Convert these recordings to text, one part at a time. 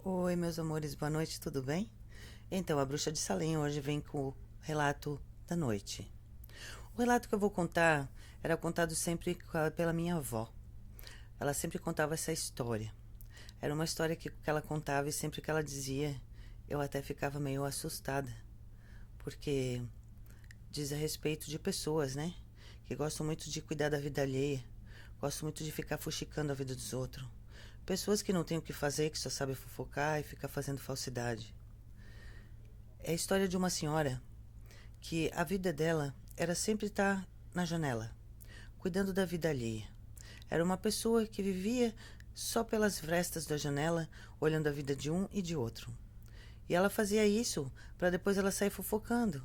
Oi, meus amores, boa noite, tudo bem? Então, a Bruxa de Salem hoje vem com o relato da noite. O relato que eu vou contar era contado sempre pela minha avó. Ela sempre contava essa história. Era uma história que ela contava e sempre que ela dizia, eu até ficava meio assustada, porque diz a respeito de pessoas, né? Que gostam muito de cuidar da vida alheia, gostam muito de ficar fuxicando a vida dos outros. Pessoas que não têm o que fazer, que só sabem fofocar e ficar fazendo falsidade. É a história de uma senhora que a vida dela era sempre estar na janela, cuidando da vida alheia. Era uma pessoa que vivia só pelas frestas da janela, olhando a vida de um e de outro. E ela fazia isso para depois ela sair fofocando,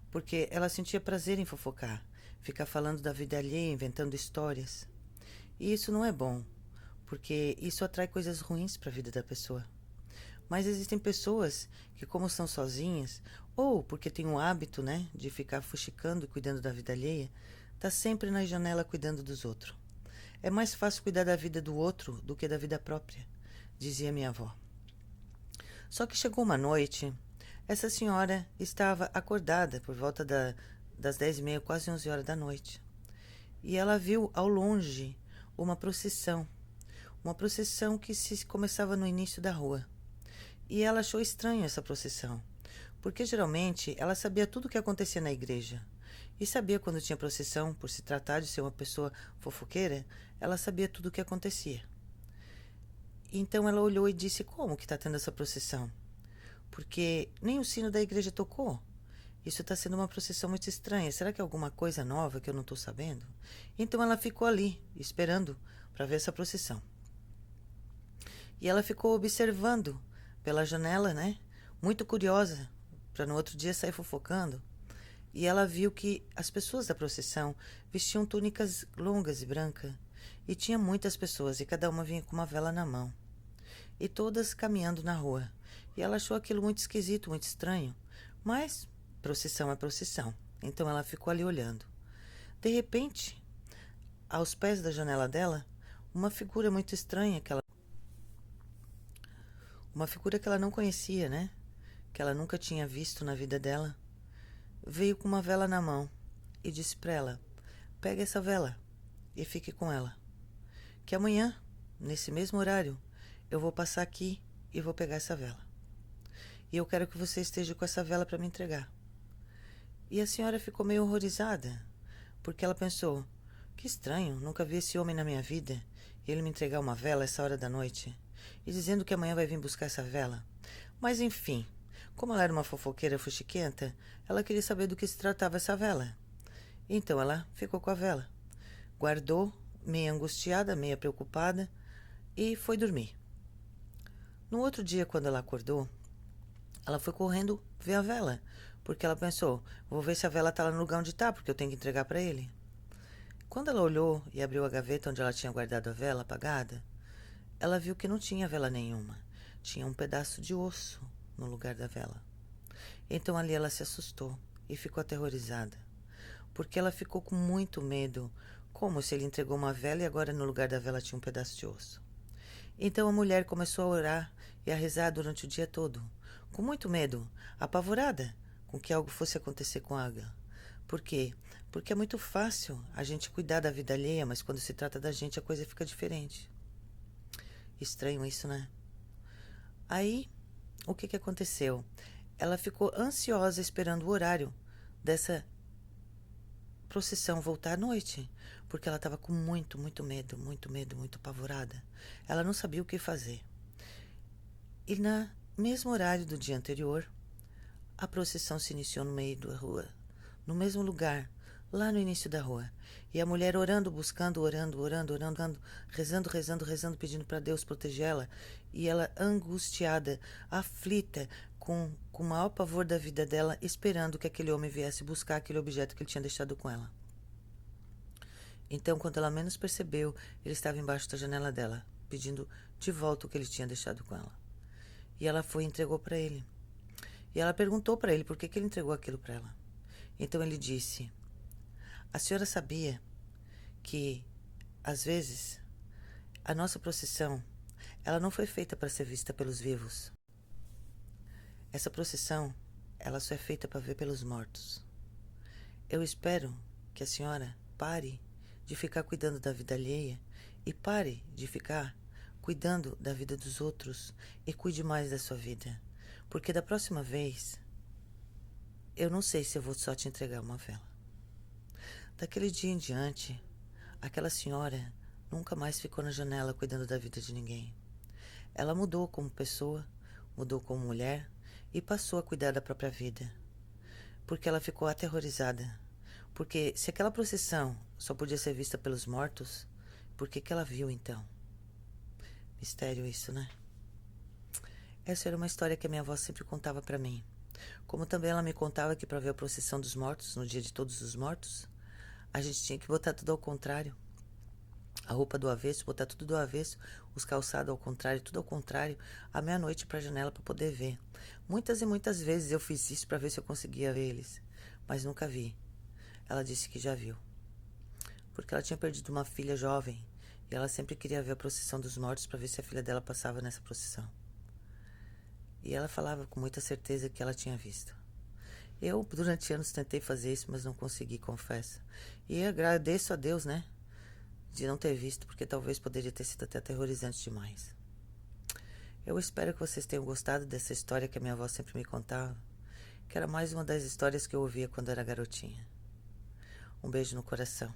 porque ela sentia prazer em fofocar, ficar falando da vida alheia, inventando histórias. E isso não é bom, porque isso atrai coisas ruins para a vida da pessoa. Mas existem pessoas que, como são sozinhas, ou porque têm o hábito, né, de ficar fuxicando e cuidando da vida alheia, tá sempre na janela cuidando dos outros. É mais fácil cuidar da vida do outro do que da vida própria, dizia minha avó. Só que chegou uma noite, essa senhora estava acordada por volta das 10h30, quase 11 horas da noite. E ela viu ao longe uma procissão que se começava no início da rua. E ela achou estranho essa procissão, porque geralmente ela sabia tudo o que acontecia na igreja. E sabia quando tinha procissão, por se tratar de ser uma pessoa fofoqueira, ela sabia tudo o que acontecia. Então ela olhou e disse: como que está tendo essa procissão? Porque nem o sino da igreja tocou. Isso está sendo uma procissão muito estranha. Será que é alguma coisa nova que eu não estou sabendo? Então ela ficou ali, esperando para ver essa procissão. E ela ficou observando pela janela, né? Muito curiosa, para no outro dia sair fofocando. E ela viu que as pessoas da procissão vestiam túnicas longas e brancas. E tinha muitas pessoas, e cada uma vinha com uma vela na mão. E todas caminhando na rua. E ela achou aquilo muito esquisito, muito estranho. Mas procissão é procissão. Então ela ficou ali olhando. De repente, aos pés da janela dela, uma figura muito estranha uma figura que ela não conhecia, né? Que ela nunca tinha visto na vida dela, veio com uma vela na mão e disse para ela: pegue essa vela e fique com ela, que amanhã, nesse mesmo horário, eu vou passar aqui e vou pegar essa vela. E eu quero que você esteja com essa vela para me entregar. E a senhora ficou meio horrorizada, porque ela pensou: que estranho, nunca vi esse homem na minha vida, e ele me entregar uma vela essa hora da noite, e dizendo que amanhã vai vir buscar essa vela. Mas enfim, como ela era uma fofoqueira fuxiquenta, ela queria saber do que se tratava essa vela. Então ela ficou com a vela, guardou, meia angustiada, meia preocupada, e foi dormir. No outro dia, quando ela acordou, ela foi correndo ver a vela, porque ela pensou: vou ver se a vela está lá no lugar onde está, porque eu tenho que entregar para ele. Quando ela olhou e abriu a gaveta onde ela tinha guardado a vela apagada, ela viu que não tinha vela nenhuma. Tinha um pedaço de osso no lugar da vela. Então ali ela se assustou e ficou aterrorizada, porque ela ficou com muito medo, como se ele entregou uma vela e agora no lugar da vela tinha um pedaço de osso. Então a mulher começou a orar e a rezar durante o dia todo, com muito medo, apavorada com que algo fosse acontecer com Aga. Por quê? Porque é muito fácil a gente cuidar da vida alheia, mas quando se trata da gente a coisa fica diferente. Estranho isso, né? Aí, o que aconteceu? Ela ficou ansiosa esperando o horário dessa procissão voltar à noite, porque ela estava com muito, muito medo, muito apavorada. Ela não sabia o que fazer. E no mesmo horário do dia anterior, a procissão se iniciou no meio da rua, no mesmo lugar, lá no início da rua. E a mulher orando, buscando, orando, rezando, pedindo para Deus protegê-la. E ela angustiada, aflita, com o maior pavor da vida dela, esperando que aquele homem viesse buscar aquele objeto que ele tinha deixado com ela. Então, quando ela menos percebeu, ele estava embaixo da janela dela, pedindo de volta o que ele tinha deixado com ela. E ela foi e entregou para ele. E ela perguntou para ele por que ele entregou aquilo para ela. Então ele disse: a senhora sabia que, às vezes, a nossa procissão Ela não foi feita para ser vista pelos vivos. Essa procissão, ela só é feita para ver pelos mortos. Eu espero que a senhora pare de ficar cuidando da vida alheia e pare de ficar cuidando da vida dos outros e cuide mais da sua vida. Porque da próxima vez, eu não sei se eu vou só te entregar uma vela. Daquele dia em diante, aquela senhora nunca mais ficou na janela cuidando da vida de ninguém. Ela mudou como pessoa, mudou como mulher e passou a cuidar da própria vida. Porque ela ficou aterrorizada. Porque se aquela procissão só podia ser vista pelos mortos, por que ela viu então? Mistério isso, né? Essa era uma história que a minha avó sempre contava para mim. Como também ela me contava que para ver a procissão dos mortos, no dia de todos os mortos, a gente tinha que botar tudo ao contrário. A roupa do avesso, botar tudo do avesso, os calçados ao contrário, tudo ao contrário, à meia-noite para a janela para poder ver. Muitas e muitas vezes eu fiz isso para ver se eu conseguia ver eles, mas nunca vi. Ela disse que já viu. Porque ela tinha perdido uma filha jovem e ela sempre queria ver a procissão dos mortos para ver se a filha dela passava nessa procissão. E ela falava com muita certeza que ela tinha visto. Eu, durante anos, tentei fazer isso, mas não consegui, confesso. E agradeço a Deus, né? De não ter visto, porque talvez poderia ter sido até aterrorizante demais. Eu espero que vocês tenham gostado dessa história que a minha avó sempre me contava, que era mais uma das histórias que eu ouvia quando era garotinha. Um beijo no coração.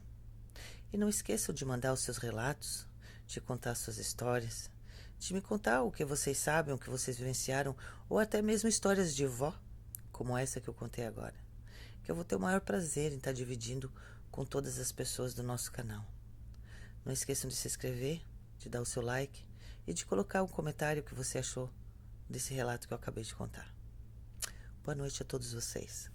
E não esqueçam de mandar os seus relatos, de contar suas histórias, de me contar o que vocês sabem, o que vocês vivenciaram, ou até mesmo histórias de vó, como essa que eu contei agora, que eu vou ter o maior prazer em estar dividindo com todas as pessoas do nosso canal. Não esqueçam de se inscrever, de dar o seu like e de colocar um comentário que você achou desse relato que eu acabei de contar. Boa noite a todos vocês.